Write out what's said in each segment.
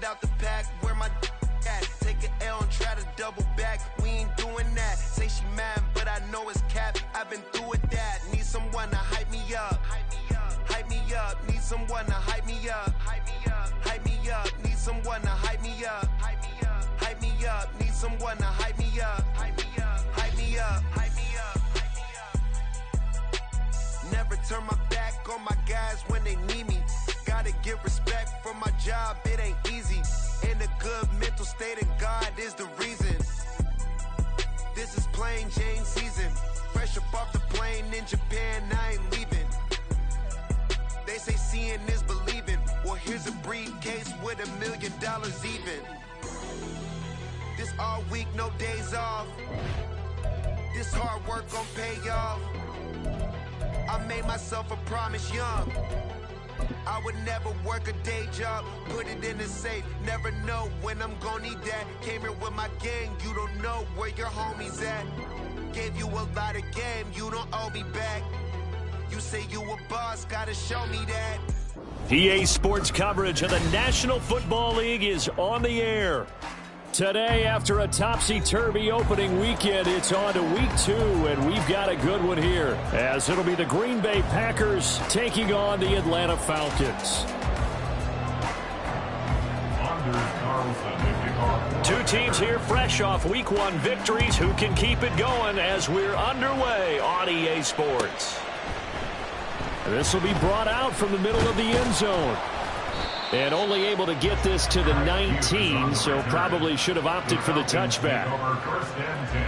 out the pack, where my at? Take an L and try to double back. We ain't doing that. Say she mad, but I know it's cap. I've been through with that. Need someone to hype me up. Hype me up. Need someone to hype me up. Hype me up. Need someone to hype me up. Hype me up. Need someone to hype me up. Hype me up. Hype me up. Never turn my back on my guys when they need me. Gotta give respect for my job, it ain't easy. In a good mental state, and God is the reason. This is plain Jane season. Fresh up off the plane in Japan, I ain't leaving. They say seeing is believing. Well, here's a briefcase with $1 million even. This all week, no days off. This hard work gon' pay off. I made myself a promise young. I would never work a day job, put it in the safe. Never know when I'm gon' need that. Came here with my gang, you don't know where your homies at. Gave you a lot of game, you don't owe me back. You say you a boss, gotta show me that. PA Sports coverage of the National Football League is on the air. Today, after a topsy-turvy opening weekend, it's on to week 2, and we've got a good one here, as it'll be the Green Bay Packers taking on the Atlanta Falcons. Two teams here fresh off week 1 victories. Who can keep it going as we're underway on EA Sports? This will be brought out from the middle of the end zone. And only able to get this to the 19, so probably should have opted for the touchback. First and 10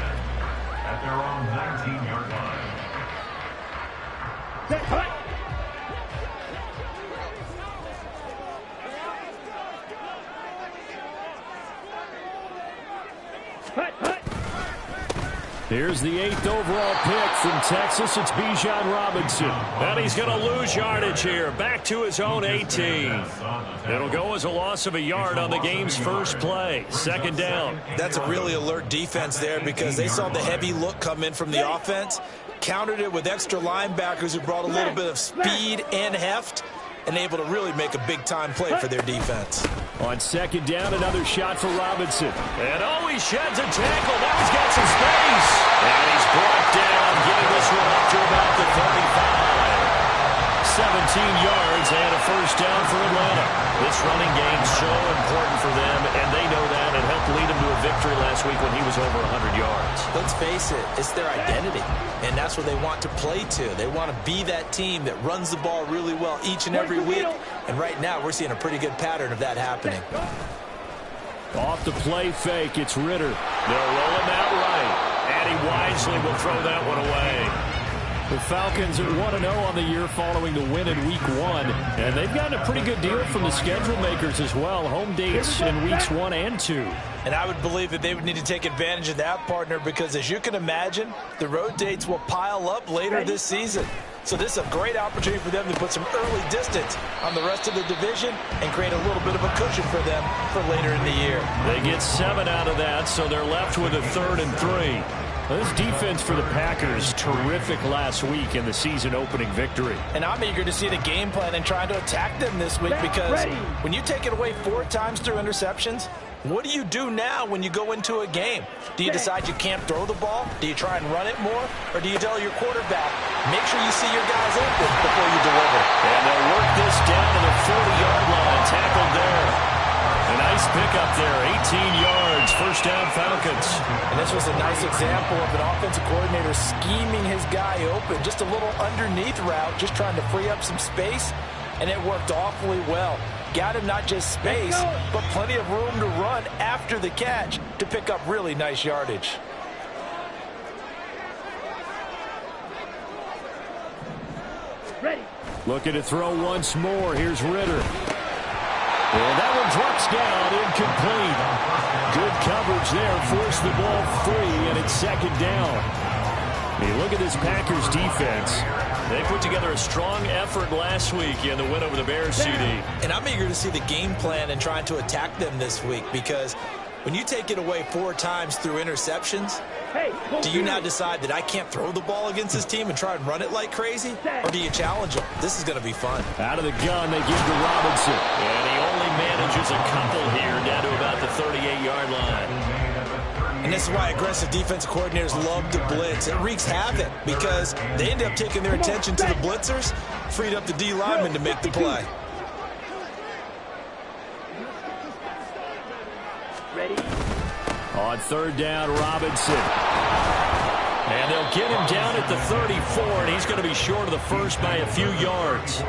at their own 19-yard line. Here's the 8th overall pick from Texas. It's Bijan Robinson. And he's going to lose yardage here. Back to his own 18. It'll go as a loss of a yard on the game's first play. Second down. That's a really alert defense there because they saw the heavy look come in from the offense, countered it with extra linebackers who brought a little bit of speed and heft, and able to really make a big-time play for their defense. On second down, another shot for Robinson. And he sheds a tackle. Now he's got some space. And he's brought down, getting this one up to about the 35. 17 yards and a first down for Atlanta. This running game so important for them, and they know that. It helped lead them to a victory last week when he was over 100 yards. Let's face it, it's their identity, and that's what they want to play to. They want to be that team that runs the ball really well each and every week, and right now we're seeing a pretty good pattern of that happening. Off the play fake, it's Ritter. They'll roll him out right, and he wisely will throw that one away. The Falcons are 1-0 on the year following the win in week 1. And they've gotten a pretty good deal from the schedule makers as well. Home dates in weeks 1 and 2. And I would believe that they would need to take advantage of that, partner, because as you can imagine, the road dates will pile up later this season. So this is a great opportunity for them to put some early distance on the rest of the division and create a little bit of a cushion for them for later in the year. They get 7 out of that, so they're left with a 3rd and 3. This defense for the Packers, terrific last week in the season-opening victory. And I'm eager to see the game plan and trying to attack them this week because when you take it away 4 times through interceptions, what do you do now when you go into a game? Do you decide you can't throw the ball? Do you try and run it more? Or do you tell your quarterback, make sure you see your guys open before you deliver? And they'll work this down to the 40-yard line, tackled there. A nice pickup there, 18 yards, first down Falcons. And this was a nice example of an offensive coordinator scheming his guy open. Just a little underneath route, just trying to free up some space, and it worked awfully well. Got him not just space, but plenty of room to run after the catch to pick up really nice yardage. Ready. Looking to throw once more. Here's Ritter. And that one drops down, incomplete. Good coverage there, forced the ball free, and it's second down. I mean, look at this Packers defense. They put together a strong effort last week in the win over the Bears, CD. And I'm eager to see the game plan and trying to attack them this week because when you take it away 4 times through interceptions, do you now decide that I can't throw the ball against this team and try and run it like crazy? Or do you challenge them? This is going to be fun. Out of the gun, they give to Robinson. And he only manages a couple here down to about the 38-yard line. And this is why aggressive defensive coordinators love to blitz. It wreaks havoc because they end up taking their attention to the blitzers, freed up the D lineman to make the play. Ready? On third down, Robinson. And they'll get him down at the 34, and he's going to be short of the first by a few yards.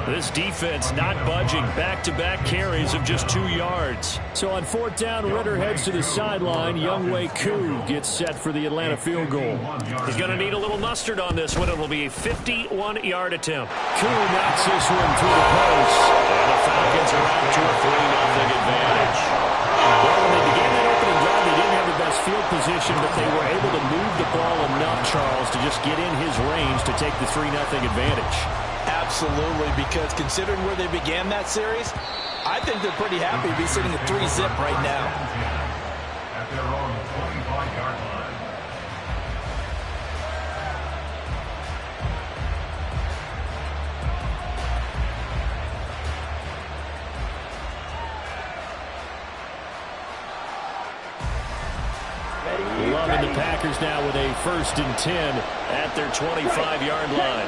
This defense not budging. Back-to-back carries of just 2 yards. So on fourth down, Ritter heads to the sideline. Younghoe Koo gets set for the Atlanta field goal. He's going to need a little mustard on this one. It'll be a 51-yard attempt. Koo knocks this one through the post. And the Falcons are out to a 3-0 advantage. Well, when they began that opening drive, they didn't have the best field position, but they were able to move the ball enough, Charles, to just get in his range to take the 3-0 advantage. Absolutely, because considering where they began that series, I think they're pretty happy to be sitting at 3-zip right now. At their own 25-yard line. Loving the Packers now with a 1st and 10 at their 25-yard line.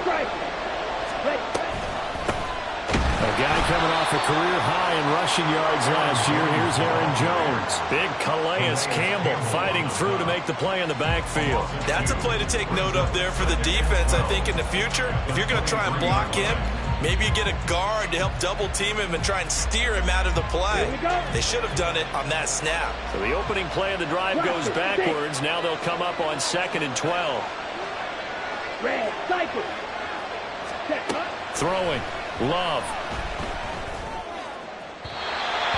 A guy coming off a career high in rushing yards last year. Here's Aaron Jones. Big Calais Campbell fighting through to make the play in the backfield. That's a play to take note of there for the defense, I think, in the future. If you're going to try and block him, maybe you get a guard to help double-team him and try and steer him out of the play. They should have done it on that snap. So the opening play of the drive goes backwards. Now they'll come up on 2nd and 12. Red, cycle. Throwing. Love.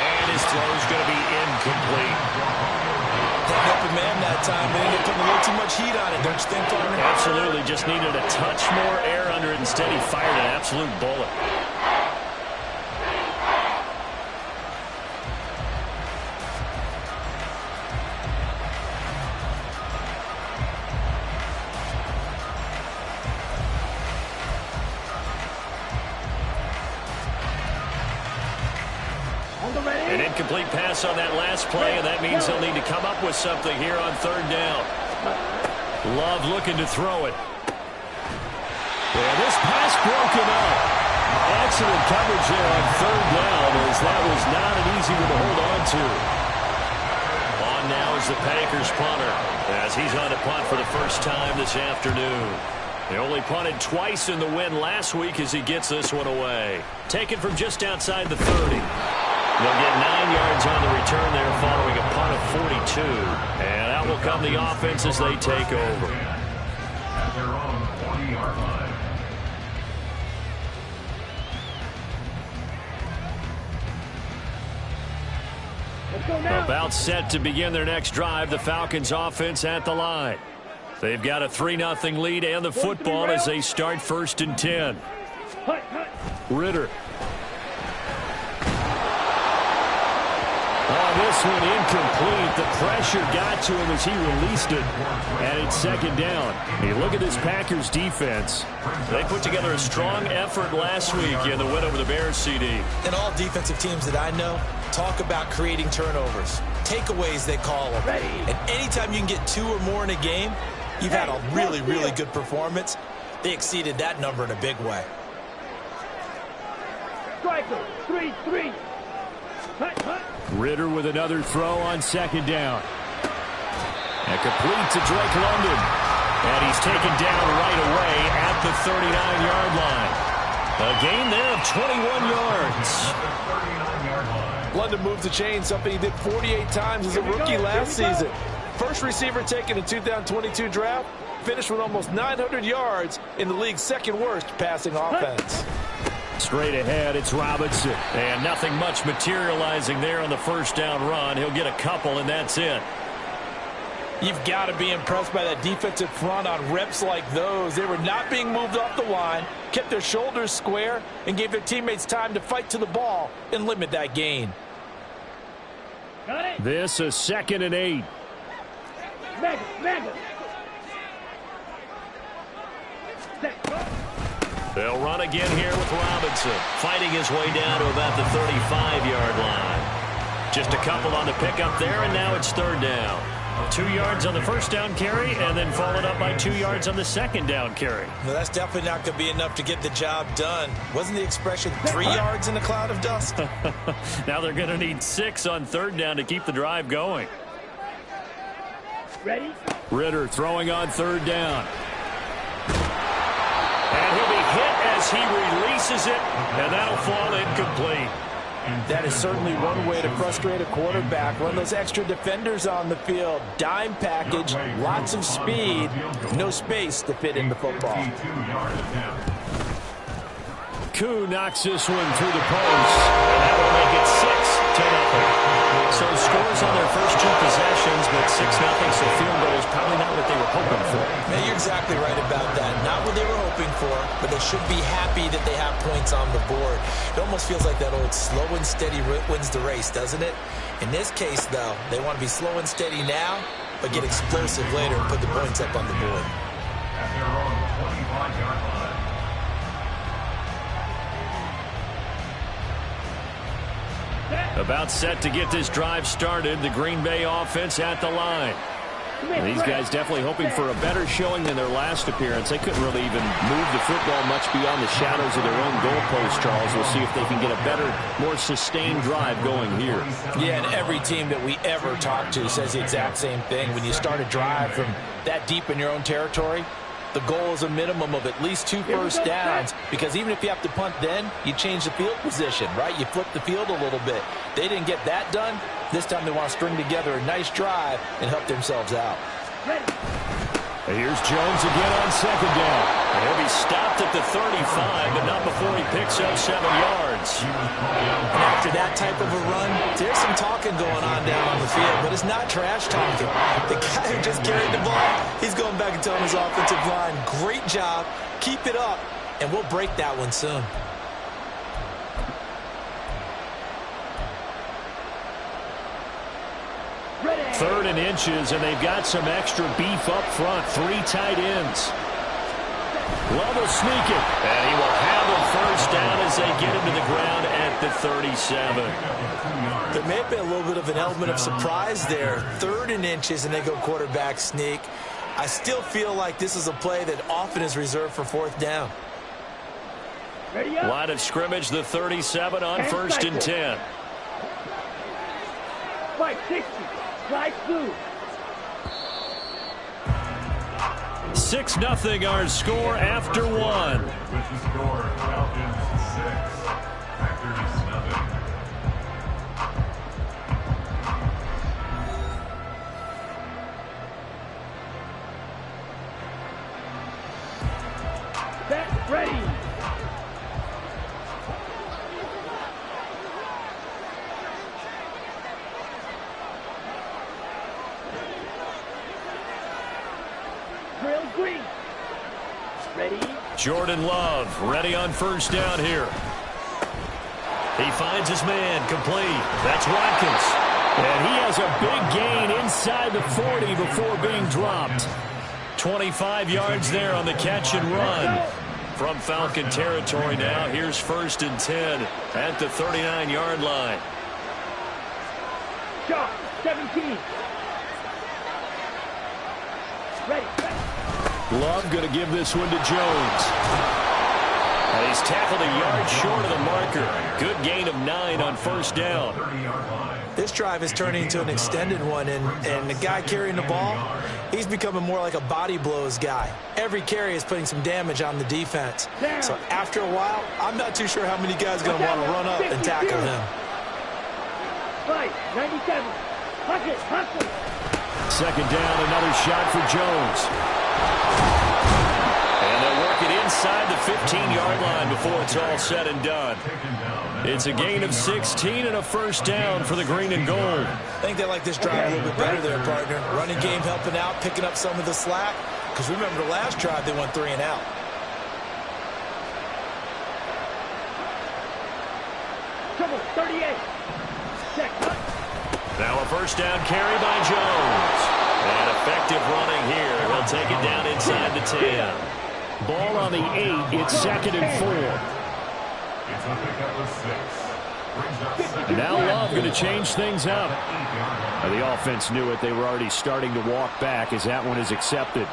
And his throw's going to be incomplete. That open man that time, but ended up putting a little too much heat on it, don't you think, partner? Absolutely. Just needed a touch more air under it. Instead, he fired an absolute bullet. An incomplete pass on that last play, and that means they'll need to come up with something here on 3rd down. Love looking to throw it. And this pass broken up. Excellent coverage there on 3rd down, as that was not an easy one to hold on to. On now is the Packers punter, as he's on to punt for the first time this afternoon. They only punted twice in the win last week as he gets this one away. Taken from just outside the 30. They'll get 9 yards on the return there following a punt of 42. And out will come the offense as they take over. At their own 40-yard line. Let's go now. About set to begin their next drive, the Falcons offense at the line. They've got a 3-0 lead and the football as they start 1st and 10. Ritter. Oh, this one incomplete. The pressure got to him as he released it. And it's 2nd down. Hey, look at this Packers defense. They put together a strong effort last week in the win over the Bears, CD. And all defensive teams that I know talk about creating turnovers. Takeaways, they call them. And anytime you can get 2 or more in a game, you've had a really, really good performance. They exceeded that number in a big way. Striker, 3-3. Ritter with another throw on 2nd down. And complete to Drake London. And he's taken down right away at the 39-yard line. A gain there of 21 yards. London moved the chain, something he did 48 times as a rookie last season. First receiver taken in 2022 draft, finished with almost 900 yards in the league's 2nd worst passing offense. Straight ahead, it's Robinson. And nothing much materializing there on the 1st down run. He'll get a couple, and that's it. You've got to be impressed by that defensive front on reps like those. They were not being moved off the line, kept their shoulders square, and gave their teammates time to fight to the ball and limit that gain. This is 2nd and 8. Mega. They'll run again here with Robinson, fighting his way down to about the 35-yard line. Just a couple on the pickup there, and now it's third down. 2 yards on the first down carry, and then followed up by 2 yards on the second down carry. No, that's definitely not going to be enough to get the job done. Wasn't the expression 3 yards in a cloud of dust? Now they're going to need 6 on third down to keep the drive going. Ready? Ritter throwing on third down. And he'll be hit as he releases it, and that'll fall incomplete. That is certainly one way to frustrate a quarterback. Run those extra defenders on the field. Dime package, lots of speed, no space to fit in the football. Koo knocks this one through the post, and that will make it 6-0. So scores on their first 2 possessions, but 6-0, so field goal is probably not what they were hoping for. Man, you're exactly right about that. Not what they were hoping for, but they should be happy that they have points on the board. It almost feels like that old slow and steady wins the race, doesn't it? In this case, though, they want to be slow and steady now, but get explosive later and put the points up on the board. At their own 25-yard line. About set to get this drive started, the Green Bay offense at the line. These guys definitely hoping for a better showing than their last appearance. They couldn't really even move the football much beyond the shadows of their own goalpost, Charles. We'll see if they can get a better, more sustained drive going here. Yeah, and every team that we ever talk to says the exact same thing. When you start a drive from that deep in your own territory, the goal is a minimum of at least 2 first downs, because even if you have to punt then, you change the field position, right? You flip the field a little bit. They didn't get that done. This time they want to string together a nice drive and help themselves out. Here's Jones again on second down. And he'll be stopped at the 35, but not before he picks up 7 yards. And after that type of a run, there's some talking going on down on the field, but it's not trash talking. The guy who just carried the ball, he's going back and telling his offensive line, great job, keep it up, and we'll break that one soon. Third and inches, and they've got some extra beef up front. 3 tight ends. Love will sneak it, and he will have a first down as they get him to the ground at the 37. There may have been a little bit of an element of surprise there. 3rd and inches, and they go quarterback sneak. I still feel like this is a play that often is reserved for 4th down. Line of scrimmage, the 37 on 1st and 10. 560. Slide through. 6-0 our score after 1. With the score, Falcons 6, Packers 0. Set, ready. Green. Ready. Jordan Love ready on first down here. He finds his man complete. That's Watkins. And he has a big gain inside the 40 before being dropped. 25 yards there on the catch and run. From Falcon territory now, here's 1st and 10 at the 39-yard line. Shot, 17. Ready. Love going to give this one to Jones. And he's tackled a yard short of the marker. Good gain of 9 on first down. This drive is turning into an extended one, and the guy carrying the ball, he's becoming more like a body blows guy. Every carry is putting some damage on the defense. So after a while, I'm not too sure how many guys are going to want to run up and tackle him. 97. Hustle. Second down, another shot for Jones. And they'll work it inside the 15-yard line before it's all said and done. It's a gain of 16 and a first down for the green and gold. I think they like this drive a little bit better there, partner. Running game helping out, picking up some of the slack. Because remember the last drive, they went 3 and out. Trouble, 38. Check, cut. Now a first down carry by Jones. And effective running here. He'll take it down inside the 10. Ball on the 8. It's 2nd and 4. It's a pickup of 6. Brings up 2nd. And now Love going to change things up. The offense knew it. They were already starting to walk back as that one is accepted.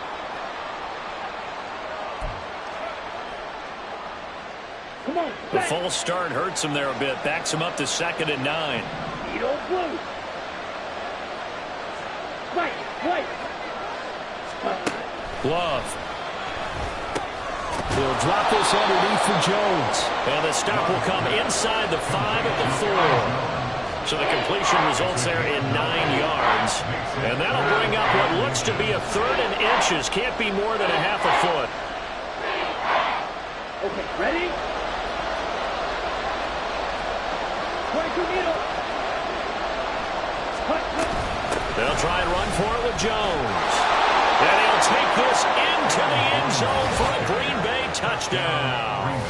Come on, The false start hurts him there a bit. Backs him up to 2nd and 9. Speed on blue. Right. Love. He'll drop this underneath for Jones. And the stop will come inside the 5 at the 4. So the completion results there in 9 yards. And that'll bring up what looks to be a 3rd and inches. Can't be more than a half a foot. Okay, ready? 22 needle. They'll try and run for it with Jones. And he'll take this into the end zone for a Green Bay touchdown.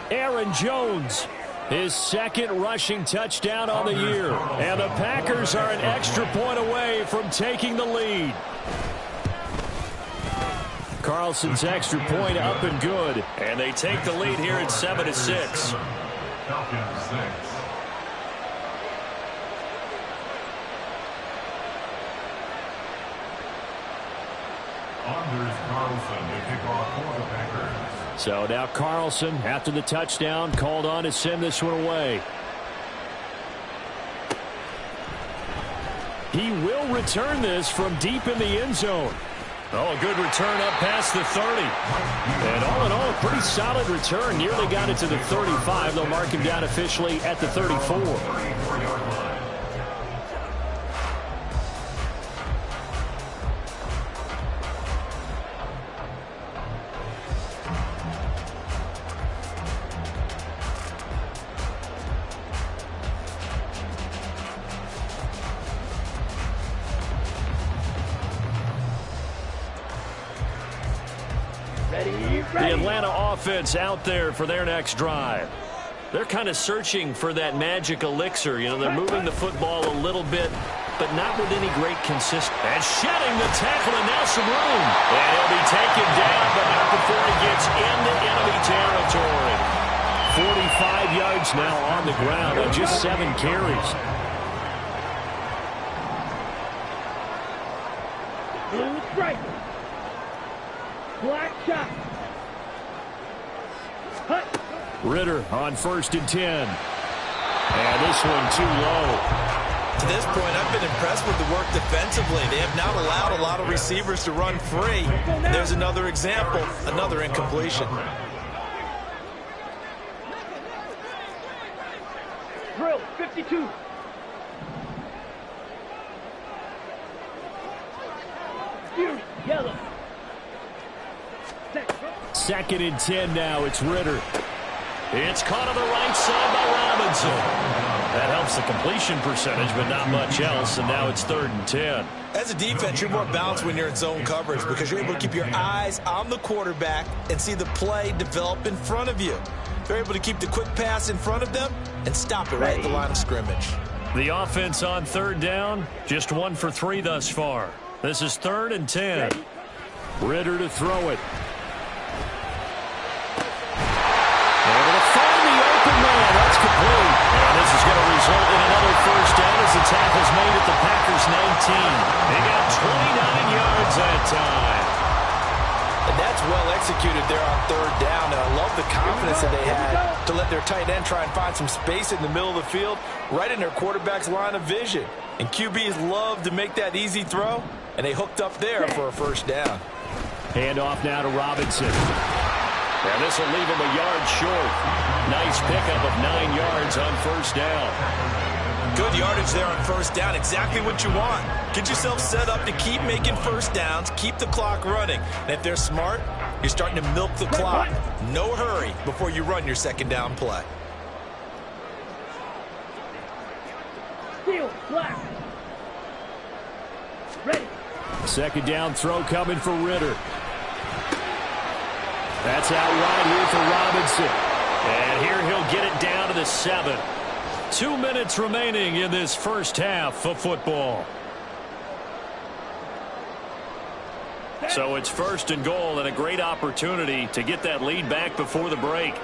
Aaron Jones, his 2nd rushing touchdown on the year. And the Packers are an extra point away from taking the lead. Carlson's extra point up and good. And they take the lead here at 7-6. Falcons 6. Anders Carlson to kick off for the Packers. So now Carlson, after the touchdown, called on to send this one away. He will return this from deep in the end zone. Oh, a good return up past the 30. And all in all, a pretty solid return. Nearly got it to the 35. They'll mark him down officially at the 34. The Atlanta offense out there for their next drive. They're kind of searching for that magic elixir. You know, they're moving the football a little bit, but not with any great consistency. And shedding the tackle, and now some room. And he'll be taken down, but not before he gets into enemy territory. 45 yards now on the ground on just 7 carries. Blue stripe. Black shot. Ritter on 1st and 10. And this one too low. To this point, I've been impressed with the work defensively. They have not allowed a lot of receivers to run free. There's another example, another incompletion. Drill, 52. Fury, yellow. 2nd and 10 now. It's Ritter. It's caught on the right side by Robinson. That helps the completion percentage, but not much else, and now it's 3rd and 10. As a defense, you're more balanced when you're in zone coverage because you're able to keep your eyes on the quarterback and see the play develop in front of you. They're able to keep the quick pass in front of them and stop it right at the line of scrimmage. The offense on 3rd down, just 1 for 3 thus far. This is 3rd and 10. Ritter to throw it. Able to find the open man. That's complete. And this is going to result in another 1st down as the tackle's made at the Packers 19. They got 29 yards that time. And that's well executed there on 3rd down. And I love the confidence that they had to let their tight end try and find some space in the middle of the field, right in their quarterback's line of vision. And QBs love to make that easy throw, and they hooked up there for a 1st down. Hand off now to Robinson. And this will leave him a yard short. Nice pickup of 9 yards on 1st down. Good yardage there on 1st down. Exactly what you want. Get yourself set up to keep making 1st downs, keep the clock running. And if they're smart, you're starting to milk the clock. No hurry before you run your 2nd down play. Steel, black. Ready. 2nd down throw coming for Ritter. That's out wide here for Robinson. And here he'll get it down to the 7. 2 minutes remaining in this 1st half of football. So it's 1st and goal and a great opportunity to get that lead back before the break.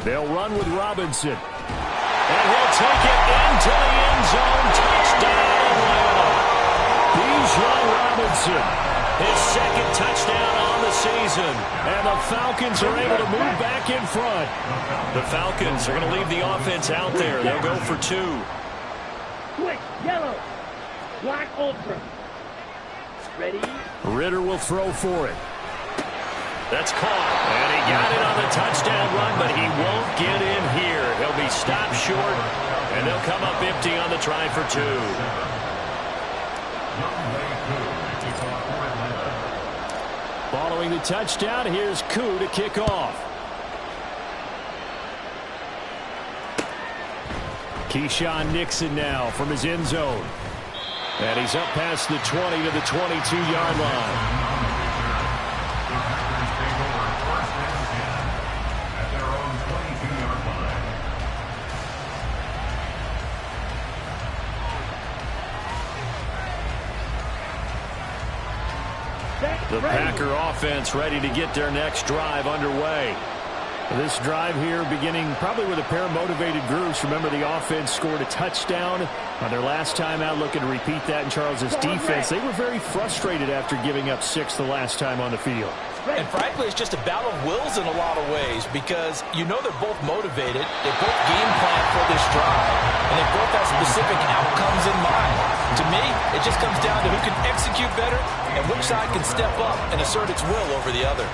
They'll run with Robinson. And he'll take it into the end zone. Touchdown, Atlanta. Bijan Robinson, his 2nd touchdown on the season. And the Falcons are able to move back in front. The Falcons are going to leave the offense out there. They'll go for 2. Switch, yellow. Black ultra. Ready? Ritter will throw for it. That's caught. And he got it on the touchdown run, but he won't get in here. He'll be stopped short, and they'll come up empty on the try for 2. Following the touchdown, here's Koo to kick off. Keyshawn Nixon now from his end zone. And he's up past the 20 to the 22-yard line. The Packer offense ready to get their next drive underway. This drive here beginning probably with a pair of motivated groups. Remember, the offense scored a touchdown on their last time out. Looking to repeat that in Charles's defense. They were very frustrated after giving up 6 the last time on the field. And frankly, it's just a battle of wills in a lot of ways because you know they're both motivated. They both game plan for this drive, and they both have specific outcomes in mind. To me, it just comes down to who can execute better and which side can step up and assert its will over the other.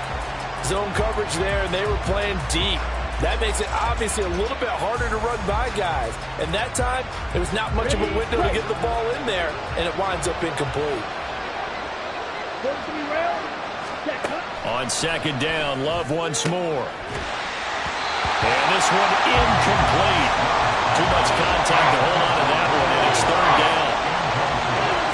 Zone coverage there, and they were playing deep. That makes it obviously a little bit harder to run by guys. And that time, there was not much of a window to get the ball in there, and it winds up incomplete. On 2nd down, Love once more. And this one incomplete. Too much contact to hold on to that one, and it's 3rd down.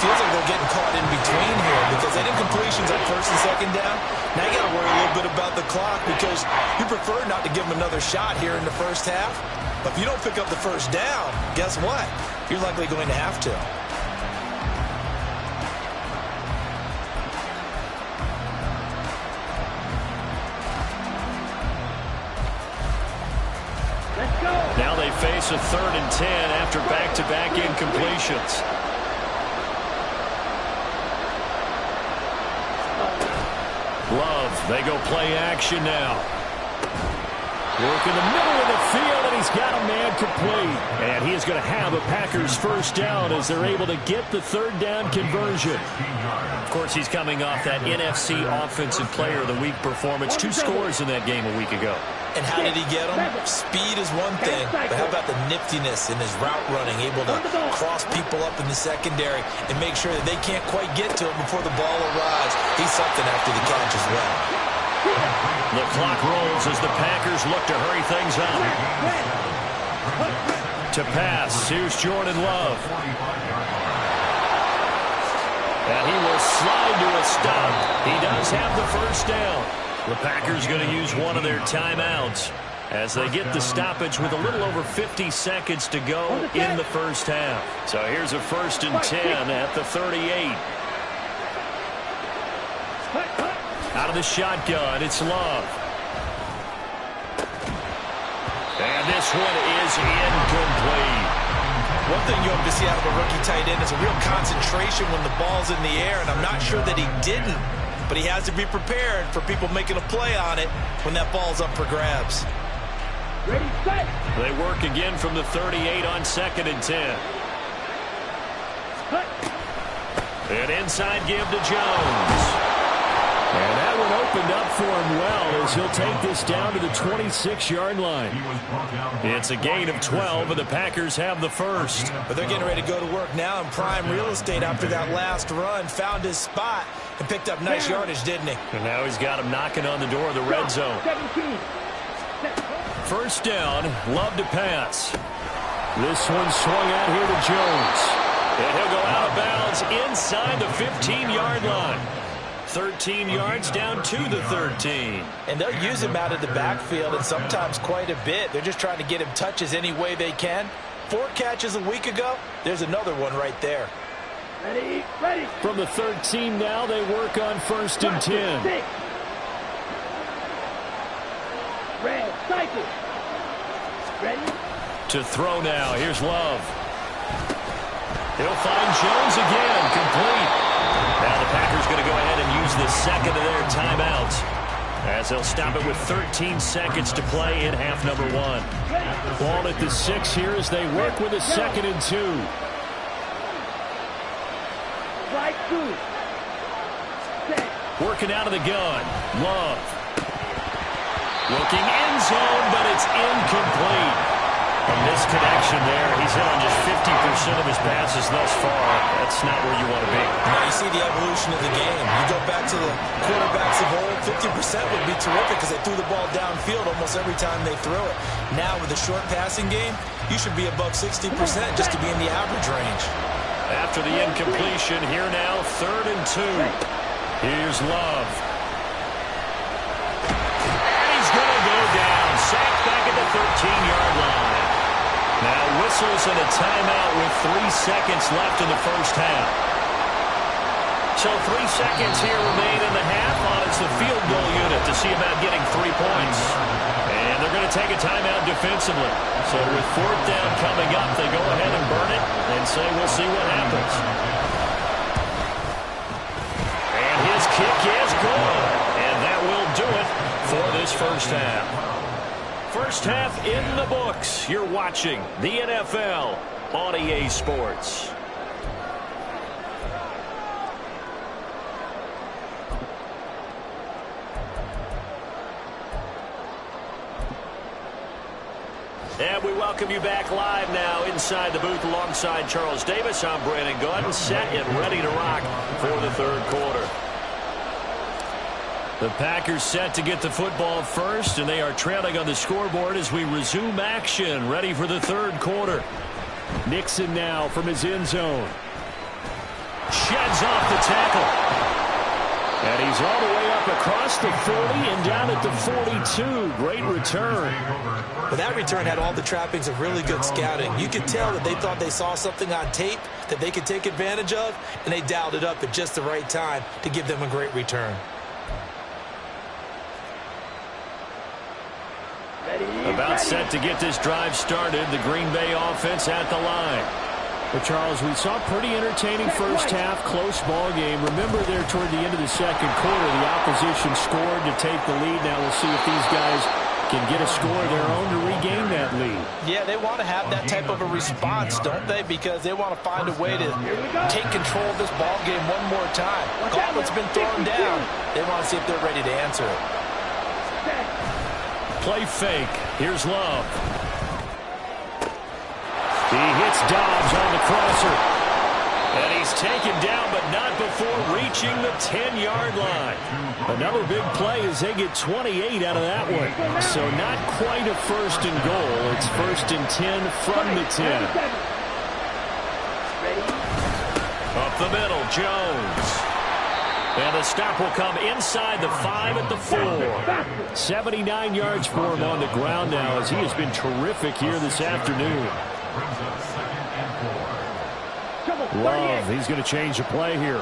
Feels like they're getting caught in between here because they did incompletions on 1st and 2nd down. Now you got to worry a little bit about the clock because you prefer not to give them another shot here in the 1st half. But if you don't pick up the 1st down, guess what? You're likely going to have to. Now they face a 3rd and 10 after back-to-back incompletions. Love, they go play action now. Work in the middle of the field, and he's got a man complete. And he is going to have a Packers 1st down as they're able to get the 3rd down conversion. Of course, he's coming off that NFC Offensive Player of the Week performance. 2 scores in that game a week ago. And how did he get them? Speed is one thing, but how about the niftiness in his route running, able to cross people up in the secondary and make sure that they can't quite get to him before the ball arrives. He's something after the catch as well. The clock rolls as the Packers look to hurry things up. To pass, here's Jordan Love. And he will slide to a stop. He does have the 1st down. The Packers going to use one of their timeouts as they get the stoppage with a little over 50 seconds to go in the 1st half. So here's a 1st and 10 at the 38. Out of the shotgun, it's Love. And this one is incomplete. One thing you hope to see out of a rookie tight end is a real concentration when the ball's in the air, and I'm not sure that he didn't. But he has to be prepared for people making a play on it when that ball's up for grabs. Ready, set. They work again from the 38 on 2nd and 10. An inside give to Jones. And that one opened up for him well as he'll take this down to the 26-yard line. It's a gain of 12, and the Packers have the 1st. But they're getting ready to go to work now in prime real estate after that last run. Found his spot and picked up nice yardage, didn't he? And now he's got him knocking on the door of the red zone. 17. 1st down, Love to pass. This one swung out here to Jones. And he'll go out of bounds inside the 15-yard line. 13 yards down to the 13. And they'll use him out of the backfield and sometimes quite a bit. They're just trying to get him touches any way they can. 4 catches a week ago. There's another one right there. Ready, ready. From the 13 now, they work on 1st and 10. 6. Red, cycle. Ready. To throw now. Here's Love. He'll find Jones again. Complete. Now the Packers going to go ahead and use the second of their timeouts, as they'll stop it with 13 seconds to play in half number 1. Ball at the 6 here as they work with a 2nd and 2. Right, 2. Set. Working out of the gun. Love. Looking end zone, but it's incomplete. A misconnection there. He's hit on just 50% of his passes thus far. That's not where you want to be. Now you see the evolution of the game. You go back to the quarterbacks of old, 50% would be terrific because they threw the ball downfield almost every time they throw it. Now with the short passing game, you should be above 60% just to be in the average range. After the incompletion, here now, 3rd and 2. Here's Love. And he's going to go down. Sacked back at the 13-yard line. Now whistles and a timeout with 3 seconds left in the first half. So 3 seconds here remain in the half on it's the field goal unit to see about getting 3 points. And they're going to take a timeout defensively. So with 4th down coming up, they go ahead and burn it and say we'll see what happens. And his kick is good. And that will do it for this first half. First half in the books. You're watching the NFL on EA Sports. And we welcome you back live now inside the booth alongside Charles Davis. I'm Brandon Gordon, set and ready to rock for the 3rd quarter. The Packers set to get the football first, and they are trailing on the scoreboard as we resume action, ready for the 3rd quarter. Nixon now from his end zone. Sheds off the tackle. And he's all the way up across the 40 and down at the 42. Great return. Well, that return had all the trappings of really good scouting. You could tell that they thought they saw something on tape that they could take advantage of, and they dialed it up at just the right time to give them a great return. About set to get this drive started. The Green Bay offense at the line. Well, Charles, we saw a pretty entertaining first half, close ball game. Remember there toward the end of the 2nd quarter, the opposition scored to take the lead. Now we'll see if these guys can get a score of their own to regain that lead. Yeah, they want to have that type of a response, don't they? Because they want to find a way to take control of this ball game one more time. Gauntlet's been thrown down. They want to see if they're ready to answer it. Play fake. Here's Love. He hits Dobbs on the crosser. And he's taken down, but not before reaching the 10-yard line. Another big play as they get 28 out of that one. So not quite a 1st and goal. It's 1st and 10 from the 10. Up the middle, Jones. And the stop will come inside the 5 at the 4. 79 yards for him on the ground now as he has been terrific here this afternoon. Love, he's going to change the play here.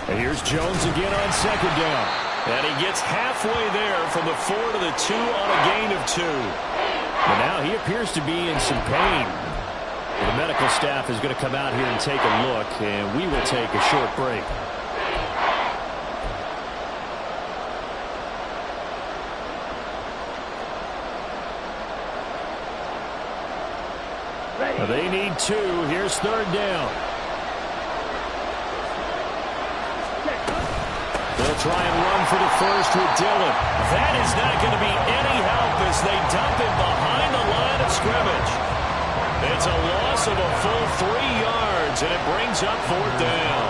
And here's Jones again on 2nd down. And he gets halfway there from the 4 to the 2 on a gain of 2. But now he appears to be in some pain. The medical staff is going to come out here and take a look, and we will take a short break. They need 2. Here's 3rd down. They'll try and run for the first with Dillon. That is not going to be any help as they dump him behind the line of scrimmage. It's a loss of a full 3 yards, and it brings up 4th down.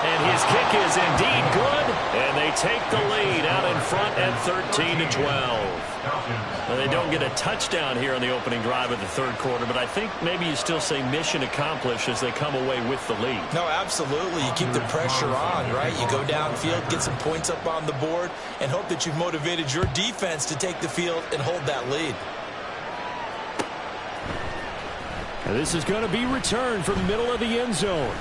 And his kick is indeed good, and they take the lead out in front at 13-12. Well, they don't get a touchdown here on the opening drive of the third quarter, but I think maybe you still say mission accomplished as they come away with the lead. No, absolutely. You keep the pressure on, right? You go downfield, get some points up on the board, and hope that you've motivated your defense to take the field and hold that lead. And this is going to be returned from the middle of the end zone.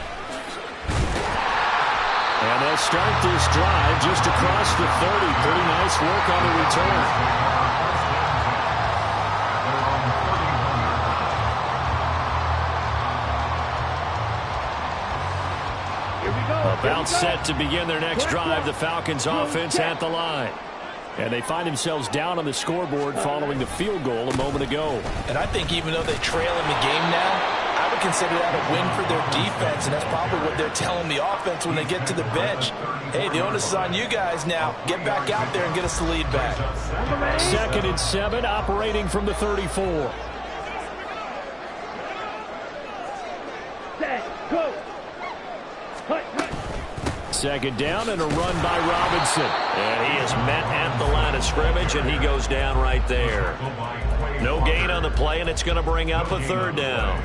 And they'll start this drive just across the 30. Pretty nice work on the return. About set to begin their next drive. The Falcons offense at the line. And they find themselves down on the scoreboard following the field goal a moment ago. And I think even though they trail in the game now, I would consider that a win for their defense, and that's probably what they're telling the offense when they get to the bench. Hey, the onus is on you guys now. Get back out there and get us the lead back. 2nd and 7, operating from the 34. Set, go. Hut, hut. 2nd down and a run by Robinson. And he is met at the line of scrimmage, and he goes down right there. No gain on the play, and it's going to bring up a 3rd down.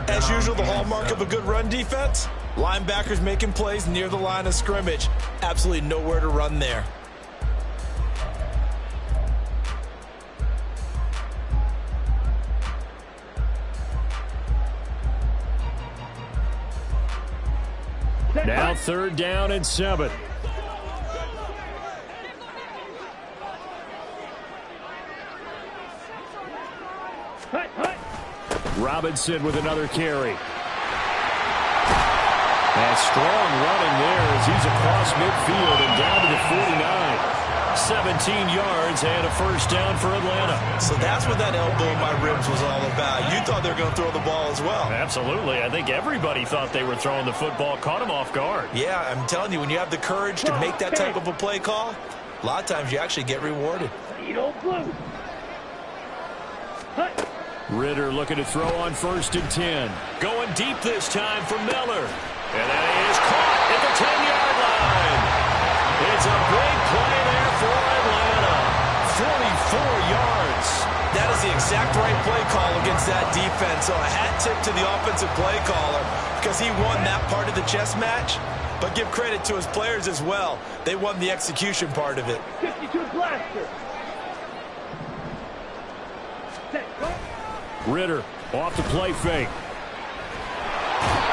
As usual, the hallmark of a good run defense, linebackers making plays near the line of scrimmage. Absolutely nowhere to run there. Now 3rd down and 7. Hut, hut. Robinson with another carry. And strong running there as he's across midfield and down to the 49. 17 yards and a 1st down for Atlanta. So that's what that elbow in my ribs was all about. You thought they were going to throw the ball as well. Absolutely. I think everybody thought they were throwing the football, caught him off guard. Yeah, I'm telling you, when you have the courage to make that type of a play call, a lot of times you actually get rewarded. You don't blue. Hut. Ritter looking to throw on 1st and 10. Going deep this time for Miller. And that is caught at the 10-yard line. It's a big play there for Atlanta. 44 yards. That is the exact right play call against that defense. So a hat tip to the offensive play caller because he won that part of the chess match. But give credit to his players as well. They won the execution part of it. 52 blaster. Set, go. Ritter off the play fake.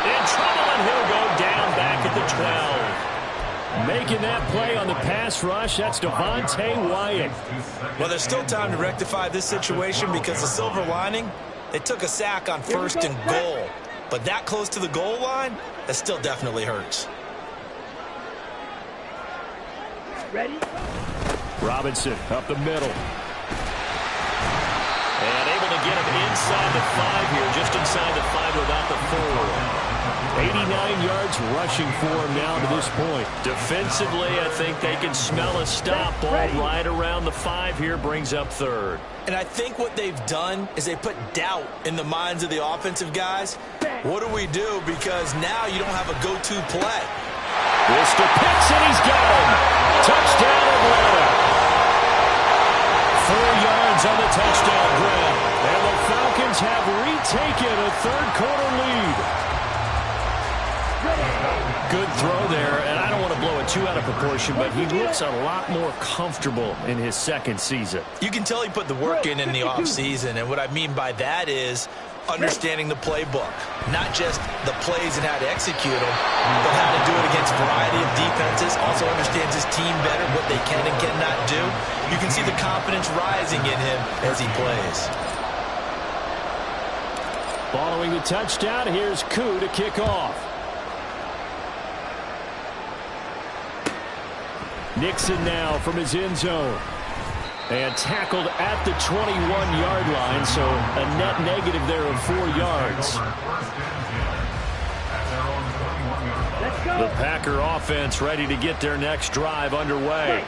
In trouble, and he'll go down back at the 12. Making that play on the pass rush, that's Devontae Wyatt. Well, there's still time to rectify this situation because the silver lining, they took a sack on 1st and goal. But that close to the goal line, that still definitely hurts. Ready? Robinson up the middle. And able to get him inside the 5 here, just inside the 5 without the 4. 89 yards rushing for him now to this point. Defensively, I think they can smell a stop. Ball right around the 5 here, brings up 3rd. And I think what they've done is they put doubt in the minds of the offensive guys. What do we do? Because now you don't have a go-to play. This to Pitts, and he's got him. Touchdown, Atlanta. 4 yards on the touchdown grab. And the Falcons have retaken a third-quarter lead. Good throw there, and I don't want to blow it too out of proportion, but he looks a lot more comfortable in his 2nd season. You can tell he put the work in the offseason, and what I mean by that is understanding the playbook. Not just the plays and how to execute them, but how to do it against a variety of defenses. Also understands his team better, what they can and cannot do. You can see the confidence rising in him as he plays. Following the touchdown, here's Koo to kick off. Nixon now from his end zone. And tackled at the 21-yard line, so a net negative there of 4 yards. The Packer offense ready to get their next drive underway.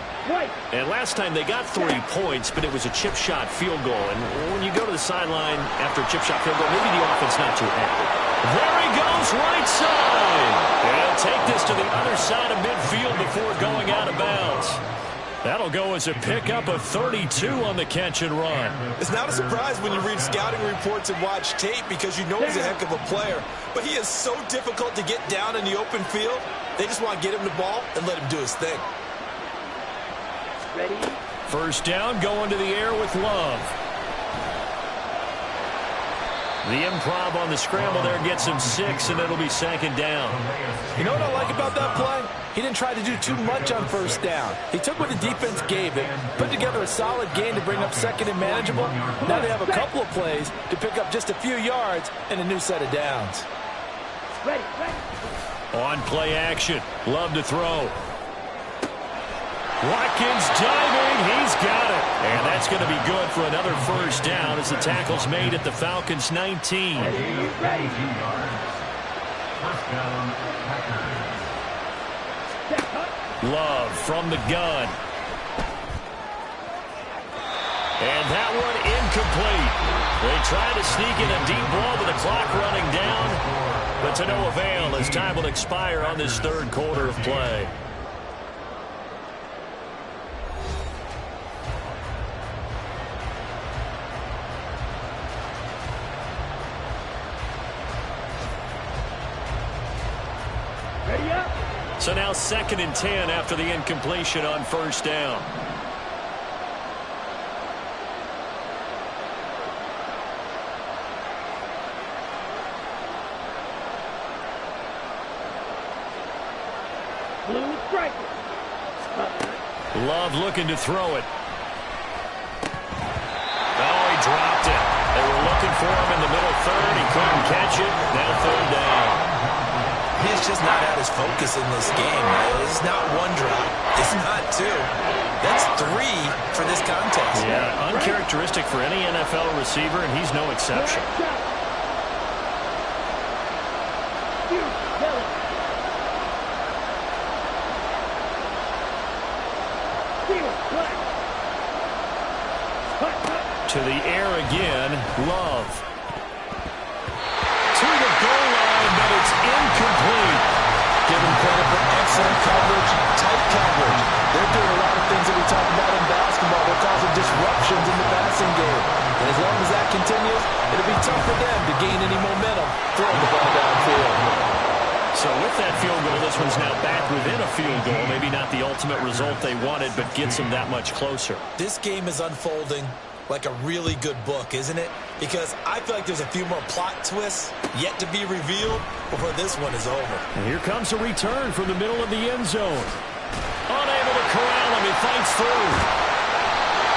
And last time they got 3 points, but it was a chip shot field goal. And when you go to the sideline after a chip shot field goal, maybe the offense not too happy. There he goes, right side. And he'll take this to the other side of midfield before going out of bounds. That'll go as a pickup of 32 on the catch and run. It's not a surprise when you read scouting reports and watch tape because you know he's a heck of a player. But he is so difficult to get down in the open field. They just want to get him the ball and let him do his thing. Ready? First down, going to the air with Love. The improv on the scramble there gets him 6, and it'll be second down. You know what I like about that play? He didn't try to do too much on first down. He took what the defense gave him, put together a solid gain to bring up second and manageable. Now they have a couple of plays to pick up just a few yards and a new set of downs. Ready. On play action, Love to throw. Watkins diving, he's got it. And that's going to be good for another first down as the tackle's made at the Falcons' 19. Ready. First down, Packers. Love from the gun. And that one incomplete. They try to sneak in a deep ball with the clock running down, but to no avail as time will expire on this third quarter of play. Ready up. So now 2nd and 10 after the incompletion on first down. Blue striker. Love looking to throw it. Oh, he dropped it. They were looking for him in the middle third. He couldn't catch it. Now third down. He's just not at his focus in this game. It's not one drop. It's not two. That's 3 for this contest. Yeah, uncharacteristic for any NFL receiver, and he's no exception. To the air again, Love. To the goal line, but it's incomplete. Give him credit for excellent coverage, tight coverage. They're doing a lot of things that we talk about in basketball. They're causing disruptions in the passing game. And as long as that continues, it'll be tough for them to gain any momentum throwing the ball downfield. So with that field goal, this one's now back within a field goal. Maybe not the ultimate result they wanted, but gets them that much closer. This game is unfolding like a really good book, isn't it? Because I feel like there's a few more plot twists yet to be revealed before this one is over. And here comes a return from the middle of the end zone. Unable to corral him, he fights through.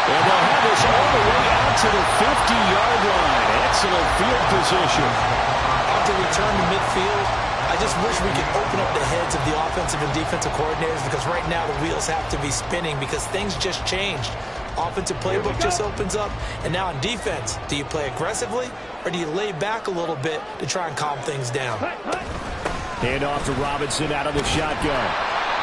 And they'll have this all the way out to the 50-yard line. Excellent field position. After return to midfield, I just wish we could open up the heads of the offensive and defensive coordinators, because right now the wheels have to be spinning because things just changed. Offensive playbook just opens up, and now on defense, do you play aggressively or do you lay back a little bit to try and calm things down? Hand off to Robinson out of the shotgun.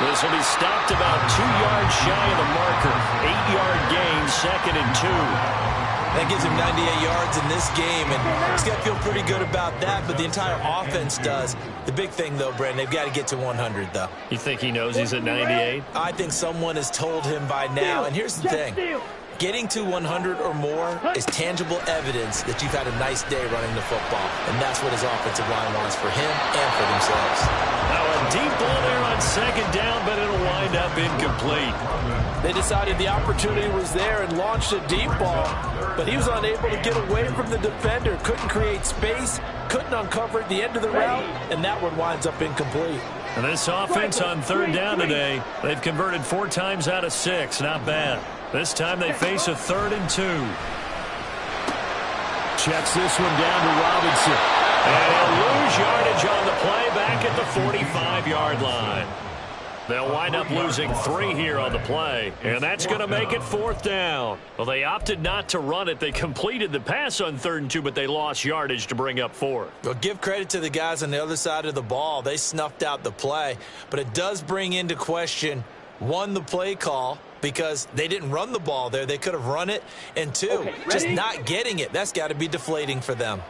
This will be stopped about 2 yards shy of the marker. 8-yard gain, 2nd and 2. That gives him 98 yards in this game, and he's got to feel pretty good about that, but the entire offense does. The big thing, though, Brandon, they've got to get to 100, though. You think he knows he's at 98? I think someone has told him by now, and here's the thing. Getting to 100 or more is tangible evidence that you've had a nice day running the football, and that's what his offensive line wants for him and for themselves. Now a deep ball there on second down, but it'll wind up incomplete. They decided the opportunity was there and launched a deep ball, but he was unable to get away from the defender, couldn't create space, couldn't uncover the end of the route, and that one winds up incomplete. And this offense on third down today, they've converted 4 times out of 6. Not bad. This time they face a 3rd and 2. Checks this one down to Robinson. And he'll lose yardage on the play back at the 45-yard line. They'll wind up losing 3 here on the play, and that's going to make it 4th down. Well, they opted not to run it. They completed the pass on 3rd and 2, but they lost yardage to bring up 4th. Well, give credit to the guys on the other side of the ball. They snuffed out the play, but it does bring into question, 1, the play call, because they didn't run the ball there. They could have run it, and 2, just not getting it. That's got to be deflating for them.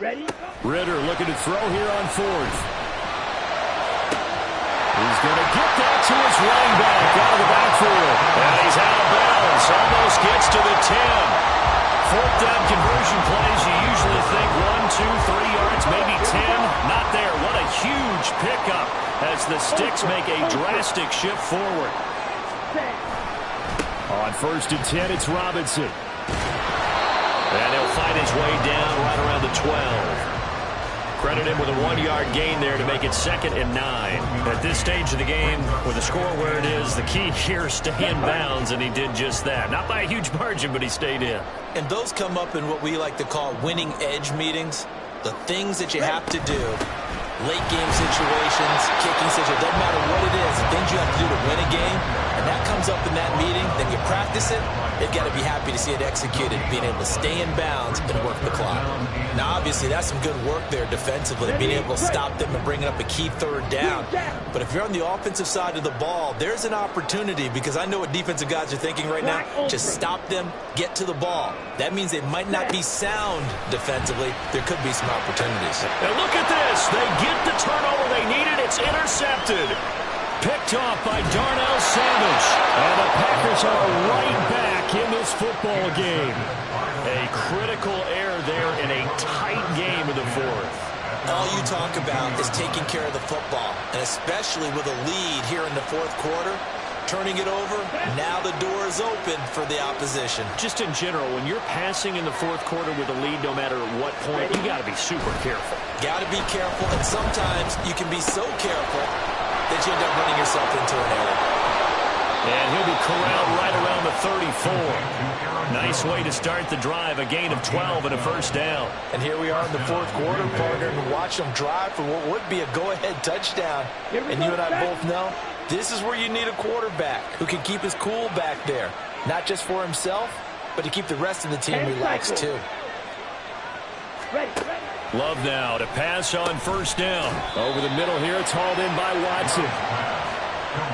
Ready? Ritter looking to throw here on fourth. He's going to get that to his running back out of the backfield. And he's out of bounds. Almost gets to the 10. Fourth down conversion plays, you usually think 1, 2, 3 yards, maybe 10. Not there. What a huge pickup as the Sticks make a drastic shift forward. On 1st and 10, it's Robinson. And he'll find his way down right around the 12. Credit him with a 1-yard gain there to make it 2nd and 9. At this stage of the game, with the score where it is, the key here is stay in bounds, and he did just that. Not by a huge margin, but he stayed in. And those come up in what we like to call winning edge meetings. The things that you have to do, late game situations, kicking situations, doesn't matter what it is, the things you have to do to win a game, and that comes up in that meeting, then you practice it, they've got to be happy to see it executed, being able to stay in bounds and work the clock. Now, obviously, that's some good work there defensively, being able to stop them and bringing up a key 3rd down. But if you're on the offensive side of the ball, there's an opportunity, because I know what defensive guys are thinking right now. Just stop them, get to the ball. That means they might not be sound defensively. There could be some opportunities. And look at this. They get the turnover they needed. It's intercepted. Picked off by Darnell Savage. And the Packers are right back in this football game. A critical error there in a tight game in the 4th. All you talk about is taking care of the football, and especially with a lead here in the 4th quarter, turning it over, now the door is open for the opposition. Just in general, when you're passing in the 4th quarter with a lead, no matter what point, you got to be super careful. Got to be careful, and sometimes you can be so careful that you end up running yourself into an error. And he'll be corralled right around the 34. Nice way to start the drive, a gain of 12 and a 1st down. And here we are in the 4th quarter, partner, and watch them drive for what would be a go-ahead touchdown. And you and I both know this is where you need a quarterback who can keep his cool back there, not just for himself, but to keep the rest of the team relaxed too. Love now to pass on 1st down. Over the middle here, it's hauled in by Watson.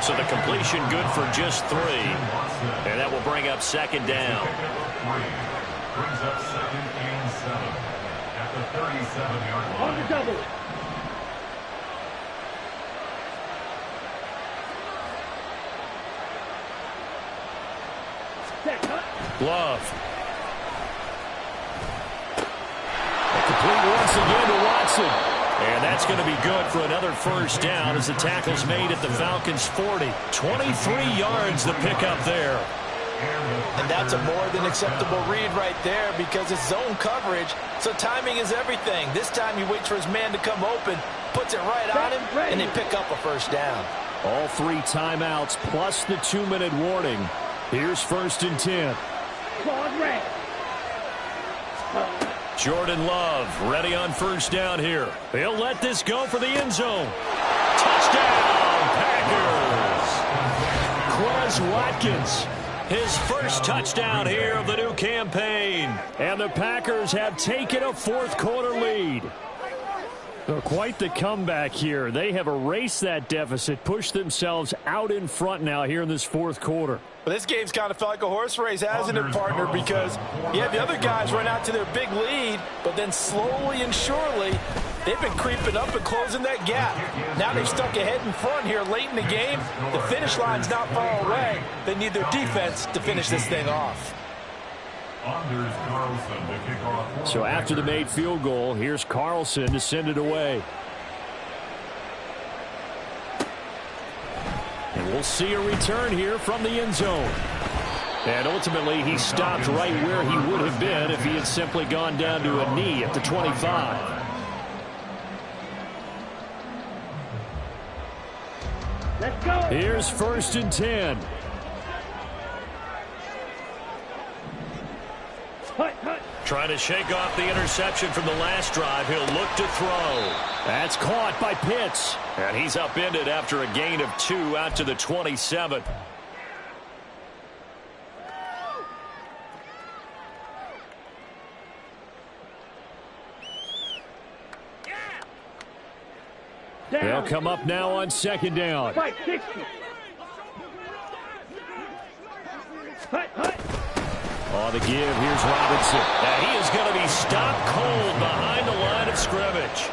So the completion good for just 3. And that will bring up 2nd down. Brings up 2nd and 7 at the 37-yard line. On the double. Love. A complete once again to Watson. And that's going to be good for another 1st down as the tackle's made at the Falcons' 40. 23 yards to pick up there. And that's a more than acceptable read right there because it's zone coverage, so timing is everything. This time he waits for his man to come open, puts it right on him, and they pick up a 1st down. All 3 timeouts plus the 2-minute warning. Here's 1st and 10. Jordan Love ready on 1st down here. He'll let this go for the end zone. Touchdown, Packers! Quez Watkins, his 1st touchdown here of the new campaign. And the Packers have taken a 4th quarter lead. So quite the comeback here. They have erased that deficit, pushed themselves out in front now here in this 4th quarter. Well, this game's kind of felt like a horse race, hasn't it, partner? Because, yeah, the other guys run out to their big lead, but then slowly and surely, they've been creeping up and closing that gap. Now they've stuck ahead in front here late in the game. The finish line's not far away. They need their defense to finish this thing off. So after the made field goal, here's Carlson to send it away. And we'll see a return here from the end zone. And ultimately, he stopped right where he would have been if he had simply gone down to a knee at the 25. Let's go. Here's 1st and 10. Trying to shake off the interception from the last drive. He'll look to throw. That's caught by Pitts. And he's upended after a gain of 2 out to the 27. They'll come up now on 2nd down. Fight 60. On the give, here's Robinson. And he is going to be stopped cold behind the line of scrimmage.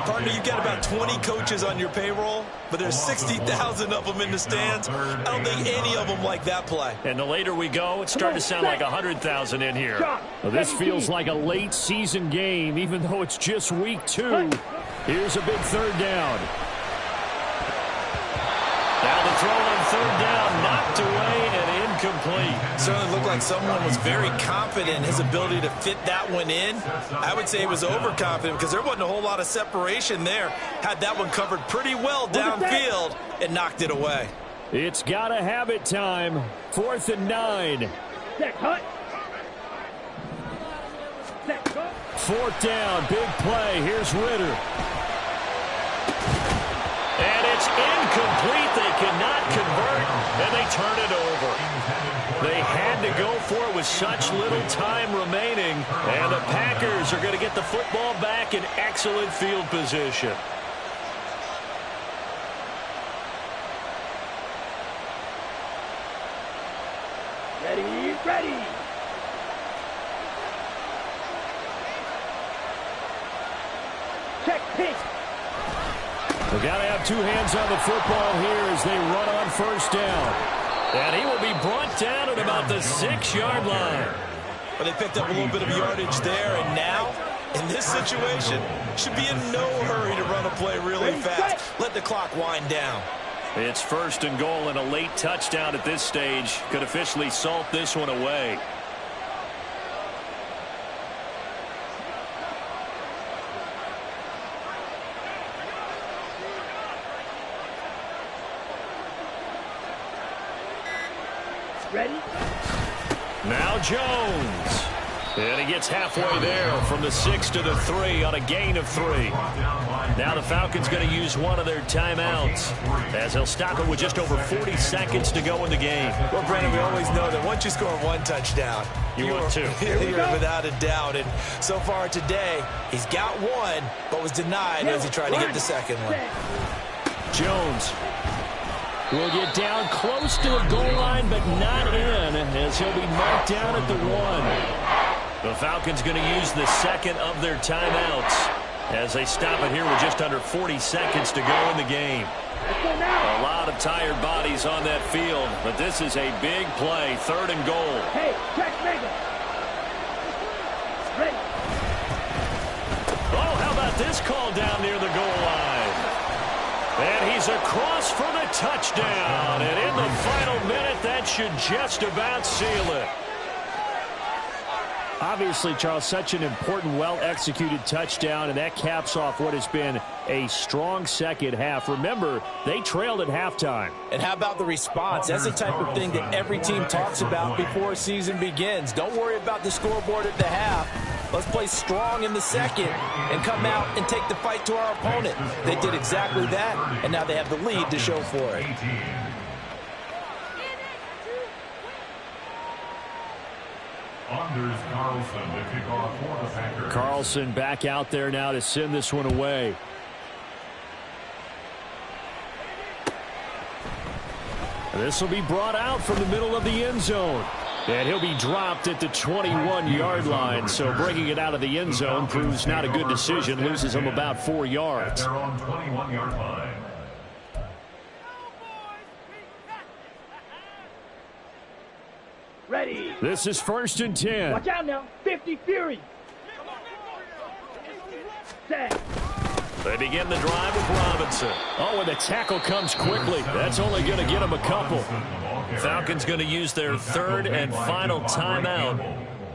Partner, you've got about 20 coaches on your payroll, but there's 60,000 of them in the stands. I don't think any of them like that play. And the later we go, it's starting to sound like 100,000 in here. Well, this feels like a late season game, even though it's just week 2. Here's a big third down. Now the throw on third down, knocked away and incomplete. Certainly looked like someone was very confident in his ability to fit that one in. I would say he was overconfident because there wasn't a whole lot of separation there. Had that one covered pretty well downfield and knocked it away. It's got to have it time. 4th and 9. Fourth down, big play. Here's Ritter. And it's incomplete. They cannot convert, and they turn it over. They had to go for it with such little time remaining, and the Packers are going to get the football back in excellent field position. Ready. Check pitch. They got to have 2 hands on the football here as they run on first down. And he will be brought down at about the 6-yard line. But they picked up a little bit of yardage there, and now, in this situation, should be in no hurry to run a play really fast. Let the clock wind down. It's 1st and goal and a late touchdown at this stage. Could officially salt this one away. Ready? Now Jones. And he gets halfway there from the 6 to the 3 on a gain of 3. Now the Falcons going to use one of their timeouts as they'll stop it with just over 40 seconds to go in the game. Well, Brandon, we always know that once you score 1 touchdown, you want 2. You're without a doubt. And so far today, he's got 1, but was denied as he tried to get the second one. Jones will get down close to the goal line, but not in, as he'll be marked down at the 1. The Falcons going to use the second of their timeouts as they stop it here with just under 40 seconds to go in the game. A lot of tired bodies on that field, but this is a big play, 3rd and goal. Hey, check Mega. Ready. Oh, how about this call down near the goal line? And he's across for the touchdown. And in the final minute, that should just about seal it. Obviously, Charles, such an important, well-executed touchdown, and that caps off what has been a strong second half. Remember, they trailed at halftime. And how about the response? That's the type of thing that every team talks about before a season begins. Don't worry about the scoreboard at the half. Let's play strong in the second and come out and take the fight to our opponent. They did exactly that, and now they have the lead to show for it. Anders Carlson to kick off for the Packers. Carlson back out there now to send this one away. This will be brought out from the middle of the end zone. And he'll be dropped at the 21-yard line. So bringing it out of the end zone proves not a good decision. Loses him about 4 yards. At their own 21-yard line. Ready. This is 1st and 10. Watch out now. 50 Fury. Set. They begin the drive with Robinson. Oh, and the tackle comes quickly. That's only going to get him a couple. Falcons going to use their 3rd and final timeout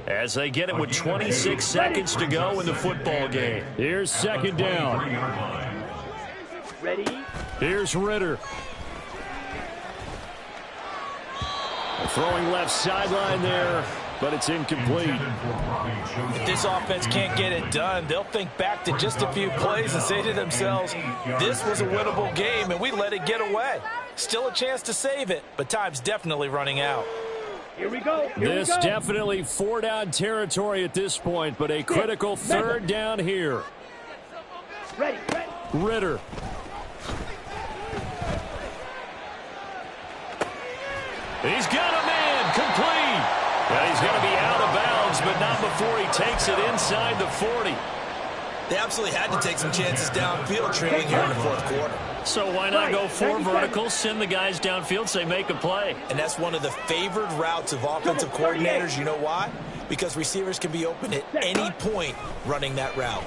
as they get it with 26 seconds to go in the football game. Here's 2nd down. Ready. Here's Ritter. Throwing left sideline there, but it's incomplete. If this offense can't get it done, they'll think back to just a few plays and say to themselves, this was a winnable game and we let it get away. Still a chance to save it, but time's definitely running out. Here we go. This definitely 4-down territory at this point, but a critical 3rd down here. Ready. Ritter. He's got a man complete. And he's going to be out before he takes it inside the 40. They absolutely had to take some chances downfield trailing here in the fourth quarter. So why not go 4 verticals, send the guys downfield, say make a play. And that's one of the favored routes of offensive coordinators. You know why? Because receivers can be open at any point running that route.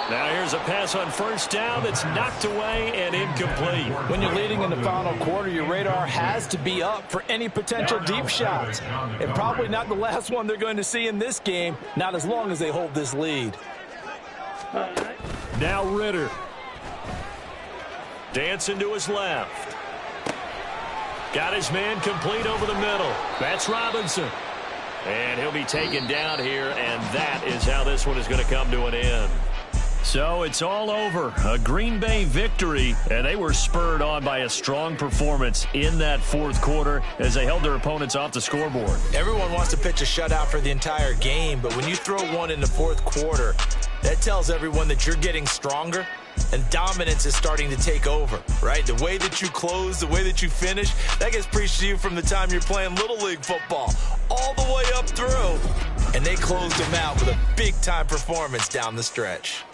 Now here's a pass on first down that's knocked away and incomplete. When you're leading in the final quarter, your radar has to be up for any potential deep shots. And probably not the last one they're going to see in this game, not as long as they hold this lead. Now Ritter. Dancing to his left. Got his man complete over the middle. That's Robinson. And he'll be taken down here, and that is how this one is going to come to an end. So it's all over. A Green Bay victory, and they were spurred on by a strong performance in that fourth quarter as they held their opponents off the scoreboard. Everyone wants to pitch a shutout for the entire game, but when you throw one in the fourth quarter, that tells everyone that you're getting stronger and dominance is starting to take over, right? The way that you close, the way that you finish, that gets preached to you from the time you're playing Little League football all the way up through, and they closed them out with a big-time performance down the stretch.